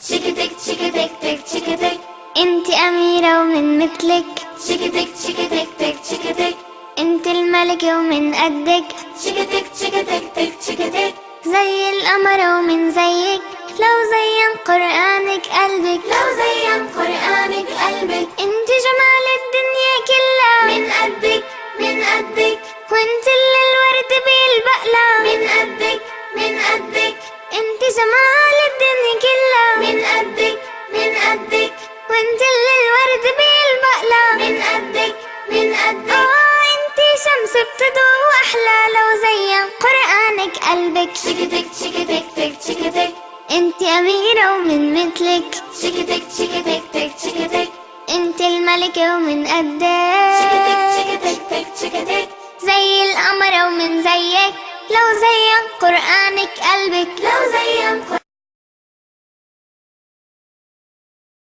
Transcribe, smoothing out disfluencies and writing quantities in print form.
شكتك شكتك تك شكتك، انت أميرة ومن مثلك. شكتك شكتك تك شكتك، انت الملكة ومن قدك. شكتك شكتك تك شكتك، زي القمر ومن زيك، لو زين قرآنك قلبك. لو زين قرآنك قلبك، انت جمال الدنيا كلها من قدك من قدك، وانت اللي الورد بيلبقلا من قدك من قدك، انت جمال الدنيا كلها من قدك من قدك، وانت اللي الورد بيلبقلا من قدك من قدك. انت شمس بتضوء احلى لو زين قرآنك قلبك. شكتك شكتك تك شكتك، انت أميرة ومن مثلك. شكتك شكتك تك شكتك، انت الملكة ومن شكتك قدك. شكتك تك شكتك، زي القمر ومن زيك، لو زين قرآنك قلبك. لو زين